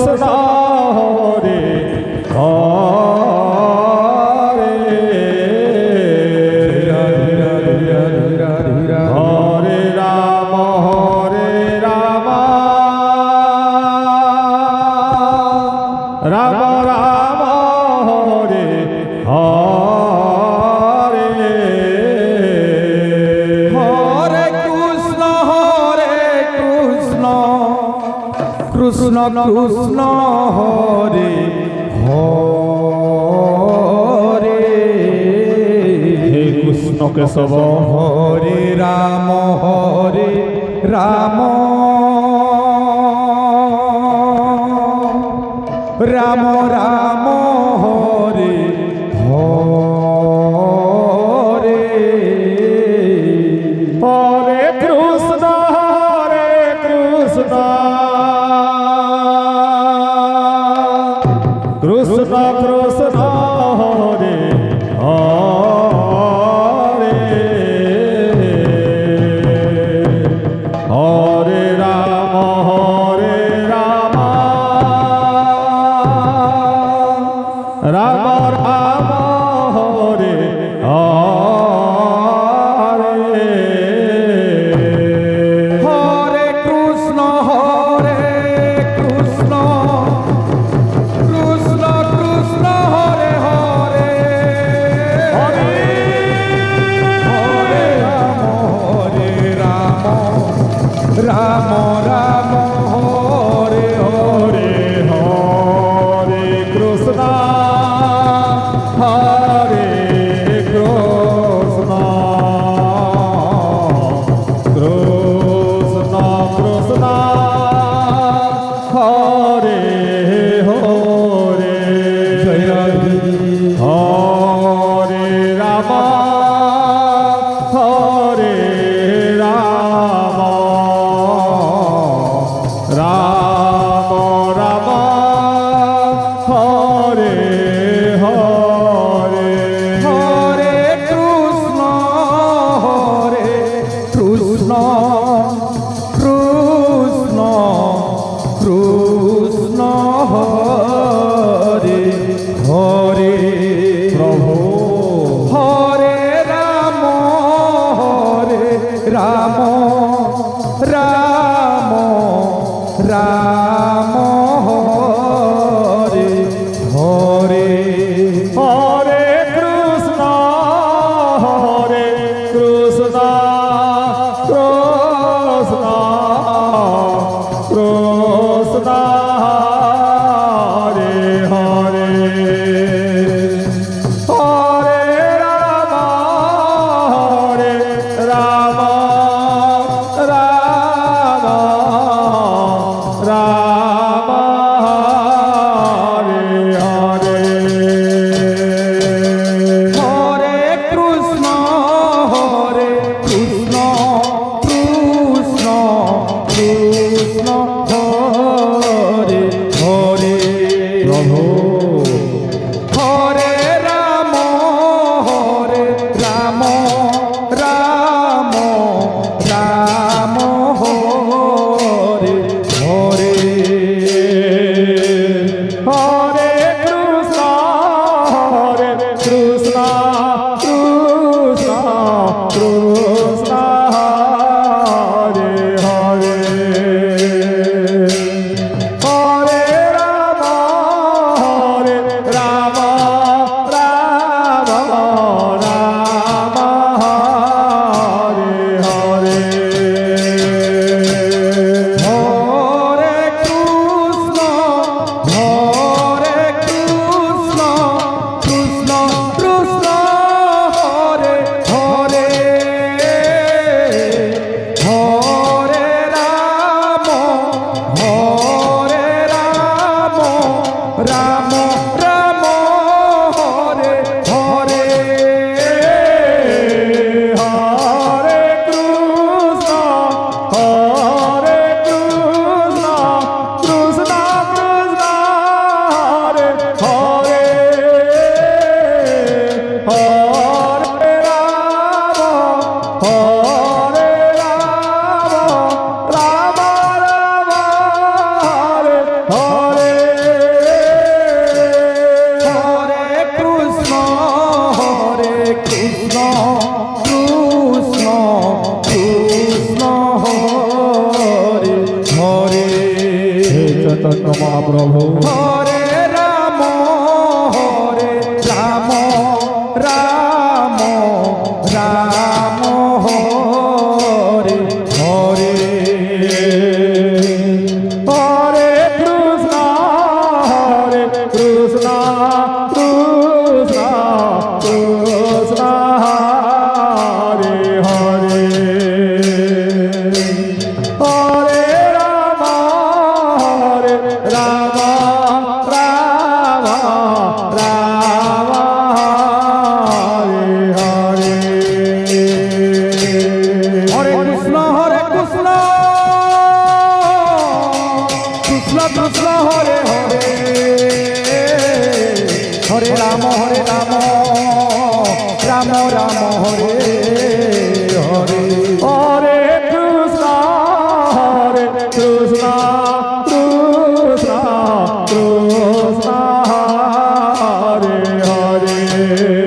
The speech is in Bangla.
কৃষ্ণ হরে হরে হরে রাম রাম রাম হরে হরে হরে কৃষ্ণ কৃষ্ণ কৃষ্ণ হরে হরে হে কৃষ্ণ কেশব হরে রাম রাম রাম হরে হরে হরে কৃষ্ণ কৃষ্ণ কৃষ্ণ হরে হরে হরে রাম রাম রাম হরে হরে হরে কৃষ্ণ কৃষ্ণ কৃষ্ণ হরে হরে হরে হরে রাম রাম রাম হরে হরে হরে কৃষ্ণ হরে কৃষ্ণ কৃষ্ণ কৃষ্ণ হরে হরে জয় হরে রাম হরে রাম রাম রাম হরে হরে হরে কৃষ্ণ কৃষ্ণ কৃষ্ণ হরে হরে প্রভু হরে রাম রাম রাম হরে হরে হরে কৃষ্ণ কৃষ্ণ কৃষ্ণ হরে হরে হরে রাম রাম রাম রাম হরে হরে হরে কৃষ্ণ কৃষ্ণ কৃষ্ণ হরে হরে প্রভু হরে রাম রাম রাম হরে হরে হরে কৃষ্ণ কৃষ্ণ কৃষ্ণ হরে হরে হরে রাম রাম রাম হরে হরে হরে কৃষ্ণ কৃষ্ণ কৃষ্ণ হরে হরে হরে রাম রাম রাম হরে হরে হরে কৃষ্ণ কৃষ্ণ কৃষ্ণ হরে হরে হরে রাম রাম রাম হরে হরে চৈতন্য মহাপ্রভু হরে রাম রাম রাম রাম হরে হরে হরে কৃষ্ণ কৃষ্ণ কৃষ্ণ হরে হরে হরে রাম রাম রাম রাম হরে হরে হরে কৃষ্ণ কৃষ্ণ কৃষ্ণ হরে হরে হরে রাম রাম রাম হরে হরে হরে কৃষ্ণ কৃষ্ণ কৃষ্ণ কৃষ্ণ হরে হরে